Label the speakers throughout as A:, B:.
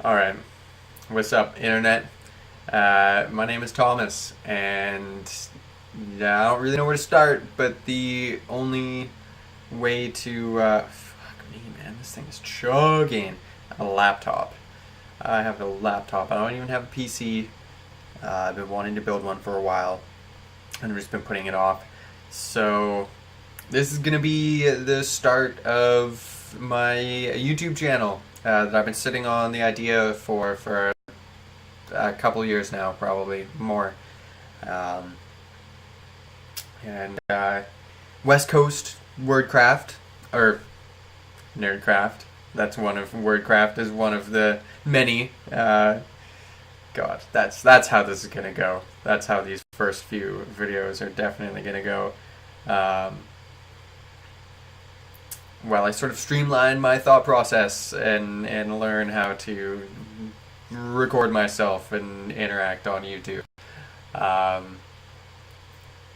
A: Alright, what's up, Internet? My name is Thomas, and yeah, I don't really know where to start, but the only way to. Fuck me, man, this thing is chugging. A laptop. I have a laptop. I don't even have a PC. I've been wanting to build one for a while, and I've just been putting it off. So, this is gonna be the start of my YouTube channel that I've been sitting on the idea for a couple years now, probably more. Um, and West Coast Wordcraft or Nerdcraft. That's one of Wordcraft is one of the many. God, that's how this is gonna go. That's how these first few videos are definitely gonna go. Um, while I sort of streamline my thought process and learn how to record myself and interact on YouTube. Um,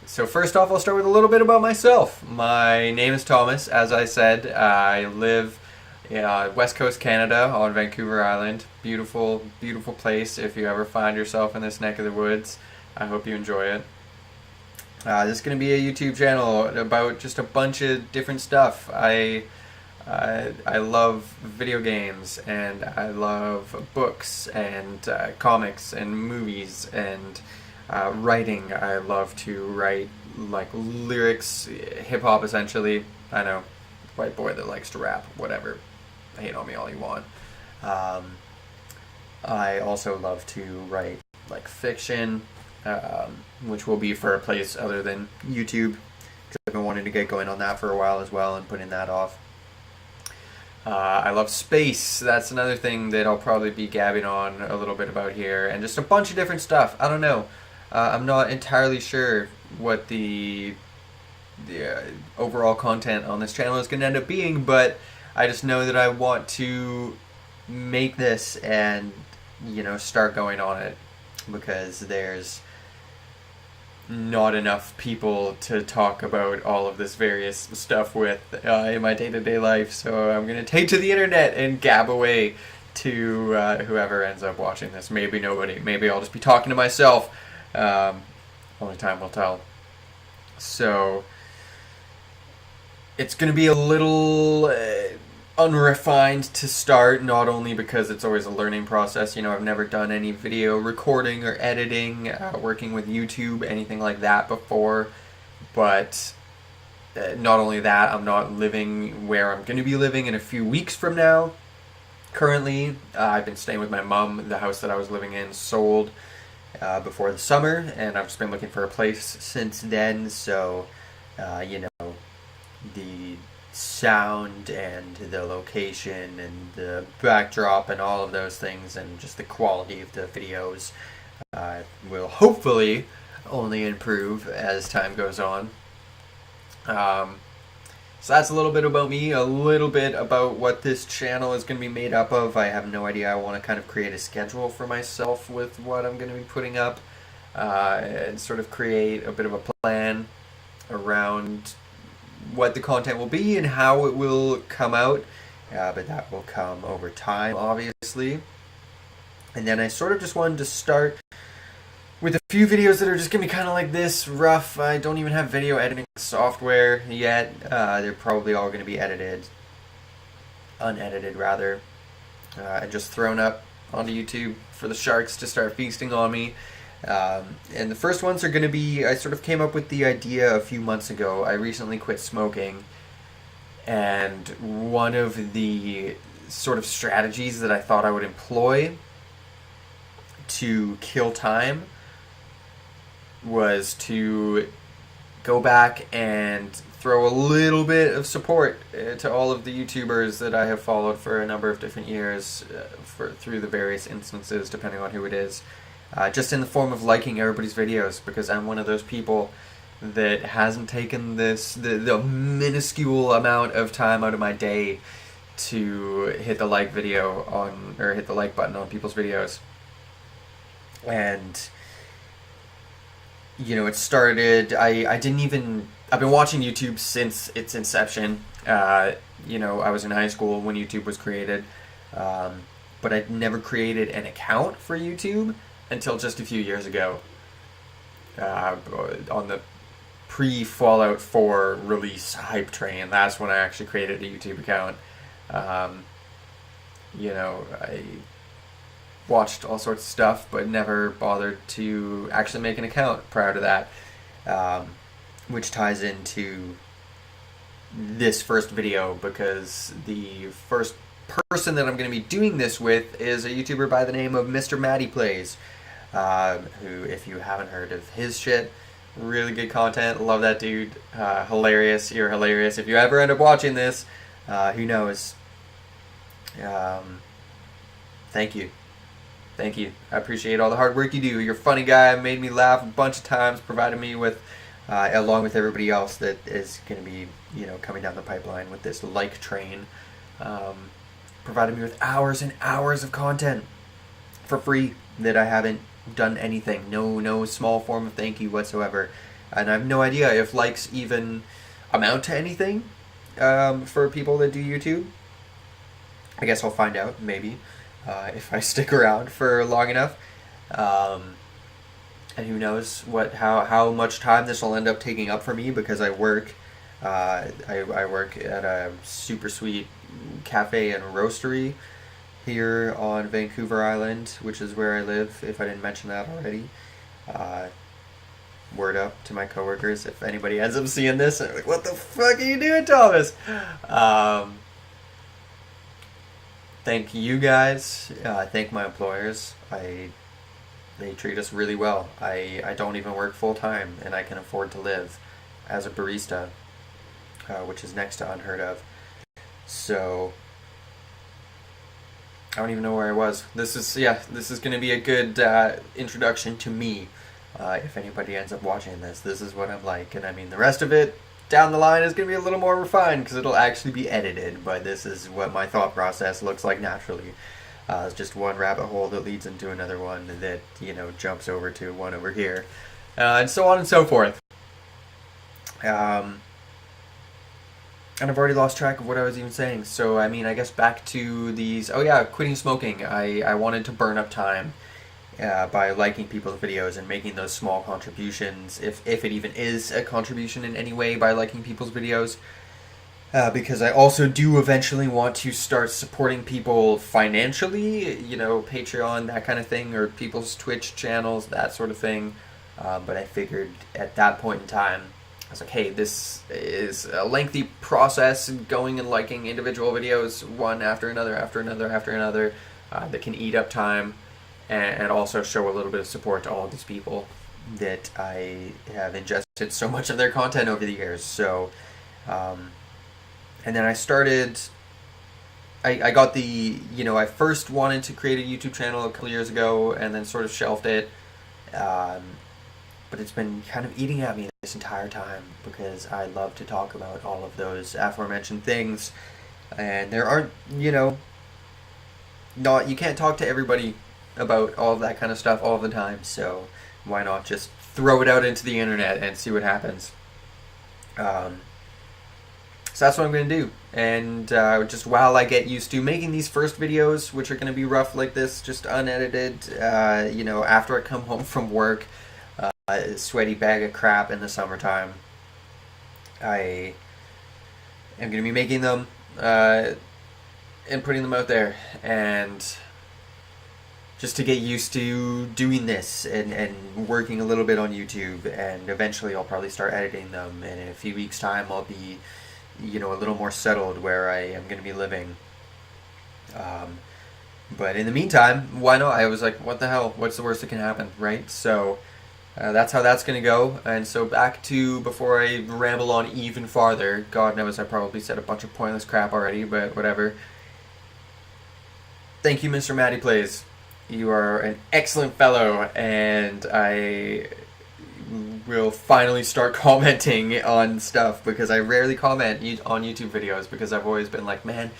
A: so first off, I'll start with a little bit about myself. My name is Thomas. As I said, I live in West Coast Canada on Vancouver Island. Beautiful, beautiful place. If you ever find yourself in this neck of the woods, I hope you enjoy it. This is going to be a YouTube channel about just a bunch of different stuff. I love video games, and I love books and comics and movies and writing. I love to write like lyrics, hip hop essentially. I know, white boy that likes to rap, whatever. Hate on me all you want. Um, I also love to write like fiction, which will be for a place other than YouTube, because I've been wanting to get going on that for a while as well and putting that off. I love space. That's another thing that I'll probably be gabbing on a little bit about here, and just a bunch of different stuff. I don't know. I'm not entirely sure what the overall content on this channel is going to end up being, but I just know that I want to make this and start going on it, because there's not enough people to talk about all of this various stuff with in my day-to-day life, so I'm going to take to the internet and gab away to whoever ends up watching this. Maybe nobody. Maybe I'll just be talking to myself. Only time will tell. So it's going to be a little unrefined to start, not only because it's always a learning process. I've never done any video recording or editing, working with YouTube, anything like that before, but not only that, I'm not living where I'm going to be living in a few weeks from now. Currently, I've been staying with my mom. The house that I was living in sold before the summer, and I've just been looking for a place since then, so the sound and the location and the backdrop and all of those things and just the quality of the videos will hopefully only improve as time goes on. So that's a little bit about me, a little bit about what this channel is going to be made up of. I have no idea. I want to kind of create a schedule for myself with what I'm going to be putting up, and sort of create a bit of a plan around what the content will be and how it will come out, but that will come over time, obviously. And then I sort of just wanted to start with a few videos that are just going to be kind of like this, rough. I don't even have video editing software yet. They're probably all going to be unedited rather, and just thrown up onto YouTube for the sharks to start feasting on me. And the first ones are going to be, I sort of came up with the idea a few months ago. I recently quit smoking, and one of the sort of strategies that I thought I would employ to kill time was to go back and throw a little bit of support to all of the YouTubers that I have followed for a number of different years, through the various instances, depending on who it is. Just in the form of liking everybody's videos, because I'm one of those people that hasn't taken the minuscule amount of time out of my day to hit the like hit the like button on people's videos. And it started. I've been watching YouTube since its inception. I was in high school when YouTube was created. but I'd never created an account for YouTube until just a few years ago. On the pre-Fallout 4 release hype train, that's when I actually created a YouTube account. I watched all sorts of stuff, but never bothered to actually make an account prior to that, which ties into this first video, because the first person that I'm going to be doing this with is a YouTuber by the name of MrMattyPlays, who, if you haven't heard of his shit, really good content, love that dude, hilarious, you're hilarious. If you ever end up watching this, who knows, thank you. Thank you. I appreciate all the hard work you do. You're a funny guy, made me laugh a bunch of times, provided me with, along with everybody else that is going to be, coming down the pipeline with this like train, provided me with hours and hours of content for free that I haven't done anything. No small form of thank you whatsoever. And I have no idea if likes even amount to anything for people that do YouTube. I guess I'll find out, maybe, if I stick around for long enough. And who knows how much time this will end up taking up for me, because I work I work at a super sweet cafe and roastery here on Vancouver Island, which is where I live, if I didn't mention that already. Word up to my coworkers if anybody ends up seeing this. I'm like, what the fuck are you doing, Thomas? Thank you guys. Thank my employers. They treat us really well. I don't even work full time, and I can afford to live as a barista, which is next to unheard of. So I don't even know where I was. This is going to be a good introduction to me. If anybody ends up watching this is what I'm like. And I mean, the rest of it down the line is going to be a little more refined, because it'll actually be edited, but this is what my thought process looks like naturally. It's just one rabbit hole that leads into another one that, jumps over to one over here, and so on and so forth. And I've already lost track of what I was even saying. So, I mean, I guess back to these... Oh yeah, quitting smoking. I wanted to burn up time by liking people's videos and making those small contributions, if it even is a contribution in any way, by liking people's videos. Because I also do eventually want to start supporting people financially, Patreon, that kind of thing, or people's Twitch channels, that sort of thing. But I figured at that point in time, I was like, hey, this is a lengthy process, going and liking individual videos, one after another, that can eat up time, and also show a little bit of support to all of these people that I have ingested so much of their content over the years. So, and then I started, I got the, I first wanted to create a YouTube channel a couple years ago, and then sort of shelved it. But it's been kind of eating at me this entire time, because I love to talk about all of those aforementioned things, and there aren't, you can't talk to everybody about all of that kind of stuff all the time, so why not just throw it out into the internet and see what happens. So that's what I'm going to do, and just while I get used to making these first videos, which are going to be rough like this, just unedited, after I come home from work, a sweaty bag of crap in the summertime, I am going to be making them and putting them out there, and just to get used to doing this and working a little bit on YouTube, and eventually I'll probably start editing them, and in a few weeks' time I'll be, a little more settled where I am going to be living. But in the meantime, why not? I was like, what the hell? What's the worst that can happen, right? So that's how that's going to go. And so back to, before I ramble on even farther, God knows I probably said a bunch of pointless crap already, but whatever. Thank you, MrMattyPlays. You are an excellent fellow, and I will finally start commenting on stuff, because I rarely comment on YouTube videos, because I've always been like, man,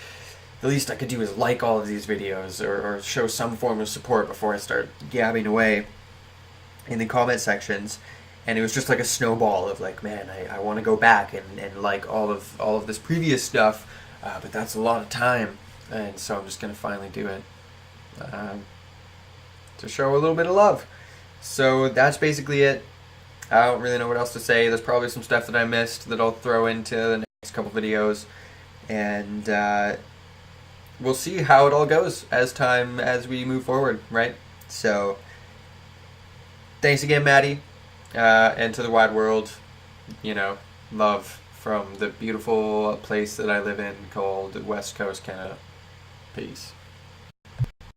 A: the least I could do is like all of these videos, or show some form of support before I start gabbing away in the comment sections. And it was just like a snowball of like, man, I want to go back and like all of this previous stuff, but that's a lot of time, and so I'm just going to finally do it. to show a little bit of love. So that's basically it. I don't really know what else to say. There's probably some stuff that I missed that I'll throw into the next couple videos, and we'll see how it all goes as we move forward, right? So thanks again, Maddie, and to the wide world. You know, love from the beautiful place that I live in called West Coast Canada. Peace.